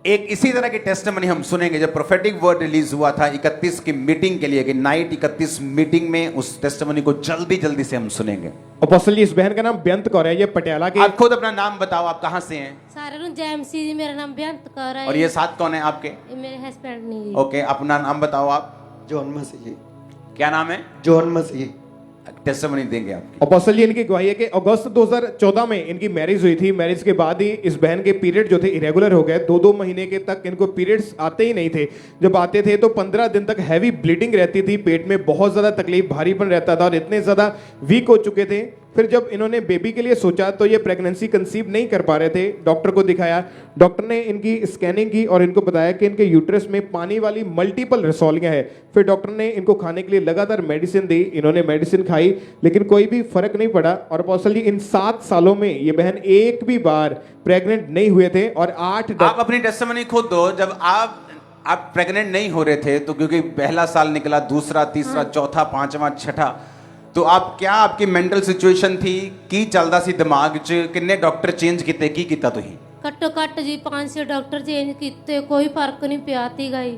एक इसी तरह की टेस्टिमनी हम सुनेंगे जब प्रोफेटिक वर्ड रिलीज हुआ था 31 की मीटिंग के लिए कि नाइट 31 मीटिंग में उस टेस्टिमनी को जल्दी जल्दी से हम सुनेंगे। अपोस्टल जी, इस बहन का नाम बेअंत कौर है, ये पटियाला की। आप खुद अपना नाम बताओ, आप कहाँ से हैं? सारे जेएमसी जी, मेरा नाम बेअंत कौर है। और ये साथ कौन है आपके? ये मेरे हस्बैंड नहीं जी। ओके, अपना नाम बताओ आप। जॉन मसीह। क्या नाम है? जॉन मसीह। टेस्टिमनी देंगे आपकी। अपोस्टल जी, इनकी गवाही है कि अगस्त 2014 में इनकी मैरिज हुई थी। मैरिज के बाद ही इस बहन के पीरियड जो थे इरेगुलर हो गए। 2-2 महीने के तक इनको पीरियड्स आते ही नहीं थे। जब आते थे तो 15 दिन तक हैवी ब्लीडिंग रहती थी, पेट में बहुत ज्यादा तकलीफ, भारीपन रहता था और इतने ज्यादा वीक हो चुके थे। फिर जब इन्होंने बेबी के लिए सोचा तो ये प्रेगनेंसी कंसीव नहीं कर पा रहे थे। डॉक्टर को दिखाया, डॉक्टर ने इनकी स्कैनिंग की और इनको बताया कि इनके यूट्रस में पानी वाली मल्टीपल रसौलियां हैं। फिर डॉक्टर ने इनको खाने के लिए लगातार मेडिसिन दी। इन्होंने मेडिसिन खाई लेकिन कोई भी फर्क नहीं पड़ा। और अपोस्टल जी, इन 7 सालों में ये बहन एक भी बार प्रेग्नेंट नहीं हुए थे। और 8 आप अपनी टेस्टिमनी खुद दो। जब आप प्रेग्नेंट नहीं हो रहे थे तो क्योंकि पहला साल निकला, दूसरा, तीसरा, चौथा, पांचवा, छठा, तो आप क्या आपकी मेंटल सिचुएशन थी की चलदा सी दिमाग च? किन्ने डॉक्टर चेंज किते, की किता तुही? घट्टो घट्ट जी 5-6 डॉक्टर चेंज किते, कोई फर्क नहीं पिया ती गई।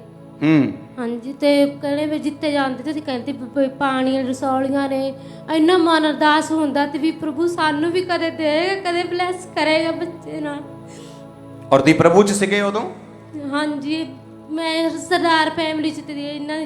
हाँ जी, ते कहने भी जिते जाते थे कहते भी पानी रसौलियां ने। इन्ना मन अरदास होंदा ते भी प्रभु सानू भी कदे देगा, कदे ब्लेस करेगा बच्चे ना। और दी प्रभु च सिगे उदों? हाँ जी, मैं सरदार फैमिली च ते इन्ना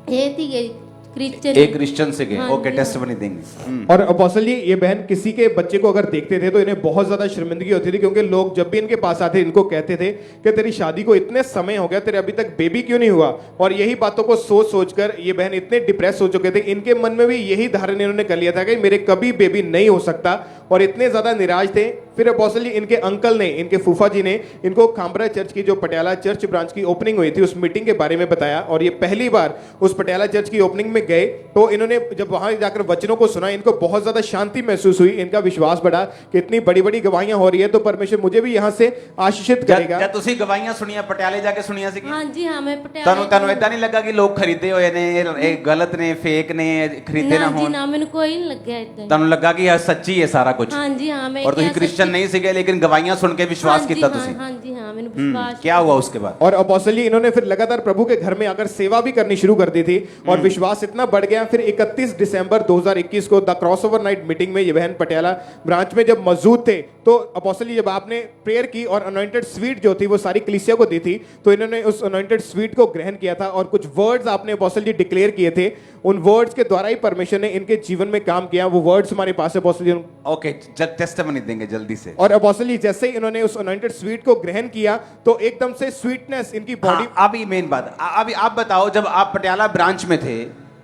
ये थी गई क्रिश्चियन। एक क्रिश्चियन से गए। हाँ ओके, जी, टेस्टिमनी देंगे। और अपोस्टल जी, ये बहन किसी के बच्चे को अगर देखते थे तो इन्हें बहुत ज्यादा शर्मिंदगी होती थी, क्योंकि लोग जब भी इनके पास आते इनको कहते थे कि तेरी शादी को इतने समय हो गया, तेरे अभी तक बेबी क्यों नहीं हुआ। और यही बातों को सोच सोच कर ये बहन इतने डिप्रेस हो चुके थे। इनके मन में भी यही धारणा इन्होंने कर लिया था कि मेरे कभी बेबी नहीं हो सकता, और इतने ज्यादा निराश थे। फिर अपोस्टल जी, इनके अंकल ने, इनके फूफा जी ने इनको खामरा चर्च की, जो पटियाला चर्च ब्रांच की ओपनिंग हुई थी, उस मीटिंग के बारे में बताया। और ये पहली बार उस पटियाला चर्च की ओपनिंग में गए तो इन्होंने जब वहां जाकर वचनों को सुना, इनको बहुत ज्यादा शांति महसूस हुई। इनका विश्वास बढ़ा कि इतनी बड़ी बड़ी गवाहियां हो रही है तो परमेश्वर मुझे भी यहाँ से आशीषित करेगा। जब तुसी गवाहियां सुनिया पटियाले जाके सुनिया सी? हाँ जी, हाँ मैं पटियाला। ਤੁਹਾਨੂੰ ਇਦਾਂ ਨਹੀਂ ਲੱਗਾ ਕਿ ਲੋਕ ਖਰੀਦੇ ਹੋਏ ਨੇ, ਇਹ ਗਲਤ ਨੇ, ਫੇਕ ਨੇ, ਖਰੀਦੇ ਨਾ ना जी ਹੋਣ? ना, मैंने कोई नहीं लग्या इतना। ਤੁਹਾਨੂੰ ਲੱਗਾ ਕਿ ਇਹ ਸੱਚੀ ਹੈ ਸਾਰਾ ਕੁਝ? हाँ जी, हाँ मैं और तुसी क्रिश्चियन नहीं सीगे लेकिन गवाहियां सुन के विश्वास किया तुसी? हाँ जी, हाँ मैंने विश्वास। क्या हुआ उसके बाद? और अपोस्टल जी, इन्होंने फिर लगातार प्रभु के घर में आकर सेवा भी करनी शुरू कर दी थी और विश्वास इतना बढ़ गया। फिर 31 दिसंबर 2021 को द क्रॉसओवर नाइट मीटिंग में ये बहन पटियाला ब्रांच में जब मौजूद थे तो अपोस्टल जी, जब आपने प्रेयर की और अनॉइंटेड स्वीट जो थी वो सारी कलीसिया को दी थी, तो इन्होंने उस अनॉइंटेड स्वीट को ग्रहण किया था और कुछ वर्ड्स आपने अपोस्टल जी डिक्लेयर किए थे। उन वर्ड्स के द्वारा ही परमेश्वर ने इनके जीवन में काम किया। वो वर्ड्स हमारे पास है अपोस्टल जी। ओके, टेस्टिमनी देंगे जल्दी से। और अपोस्टल जी, जैसे ही इन्होंने उस अनॉइंटेड स्वीट को ग्रहण किया तो एकदम से स्वीटनेस इनकी बॉडी। अभी मेन बात, अभी आप बताओ, जब आप पटियाला ब्रांच में थे,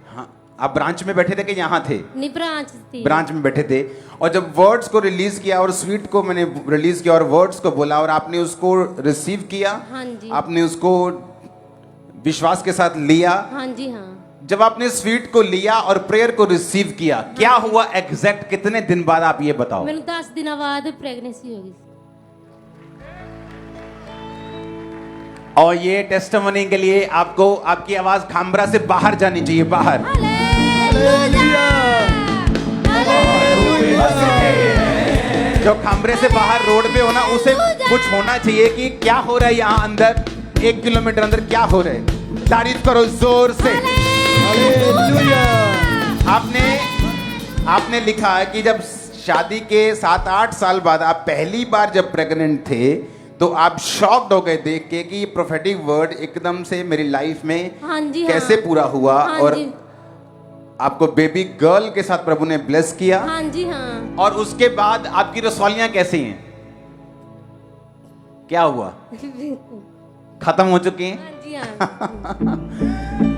हाँ, आप ब्रांच में बैठे थे कि यहाँ थे? नहीं, ब्रांच थी। ब्रांच में बैठे थे। और जब वर्ड्स को रिलीज किया और स्वीट को मैंने रिलीज किया और वर्ड्स को बोला और आपने उसको रिसीव किया, हाँ जी, आपने उसको विश्वास के साथ लिया। हाँ जी, हाँ। जब आपने स्वीट को लिया और प्रेयर को रिसीव किया, क्या हुआ एग्जैक्ट कितने दिन बाद आप ये बताओ? मैंने 10 दिन बाद प्रेगनेंसी होगी। और ये टेस्टिमनी के लिए आपको आपकी आवाज खामरा से बाहर जानी चाहिए, बाहर। जो खामरे से बाहर रोड पे होना, उसे कुछ होना चाहिए कि क्या हो रहा है यहाँ अंदर, 1 किलोमीटर अंदर क्या हो रहा है। तारीफ करो जोर से। आपने लिखा है कि जब शादी के 7-8 साल बाद आप पहली बार जब प्रेग्नेंट थे तो आप शॉक्ड हो गए देख के कि प्रोफेटिक वर्ड एकदम से मेरी लाइफ में हाँ जी, कैसे हाँ। पूरा हुआ। हाँ और जी, आपको बेबी गर्ल के साथ प्रभु ने ब्लेस किया। हाँ जी, हाँ। और उसके बाद आपकी रसौलियां कैसी हैं? क्या हुआ? खत्म हो चुकी हैं? हाँ जी, हाँ।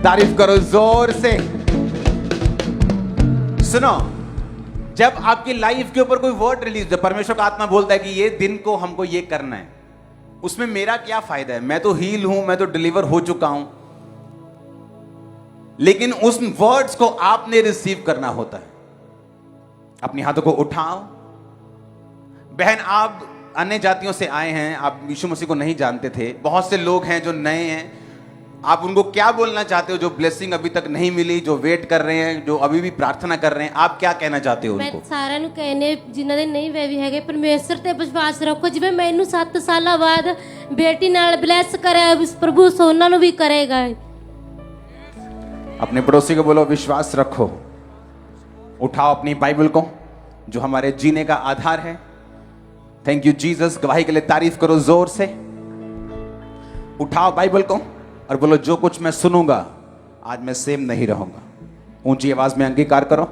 तारीफ करो जोर से। सुनो, जब आपकी लाइफ के ऊपर कोई वर्ड रिलीज हो, परमेश्वर का आत्मा बोलता है कि ये दिन को हमको ये करना है, उसमें मेरा क्या फायदा है? मैं तो हील हूं, मैं तो डिलीवर हो चुका हूं। लेकिन उस वर्ड्स को आपने रिसीव करना होता है। अपने हाथों को उठाओ। बहन, आप अन्य जातियों से आए हैं, आप यीशु मसीह को नहीं जानते थे। बहुत से लोग हैं जो नए हैं, आप उनको क्या बोलना चाहते हो जो ब्लेसिंग अभी तक नहीं मिली, जो वेट कर रहे हैं, जो अभी भी प्रार्थना कर रहे हैं, आप क्या कहना चाहते हो ਮੈਂ उनको? ਸਾਰਿਆਂ ਨੂੰ ਕਹਿੰਨੇ ਜਿਨ੍ਹਾਂ ਦੇ ਨਹੀਂ ਬੇਬੀ ਹੈਗੇ ਪਰਮੇਸ਼ਰ ਤੇ ਵਿਸ਼ਵਾਸ ਰੱਖੋ। ਜਿਵੇਂ ਮੈਨੂੰ 7 ਸਾਲਾਂ ਬਾਅਦ ਬੇਟੀ ਨਾਲ ਬਲੈਸ ਕਰਿਆ, ਪ੍ਰਭੂ ਸੋਨਾ ਨੂੰ ਵੀ ਕਰੇਗਾ। अपने पड़ोसी को बोलो विश्वास रखो। उठाओ अपनी बाइबल को जो हमारे जीने का आधार है। Thank you Jesus. गवाही के लिए तारीफ करो जोर से। उठाओ बाइबल को और बोलो जो कुछ मैं सुनूंगा आज मैं सेम नहीं रहूंगा। ऊंची आवाज में अंगीकार करो।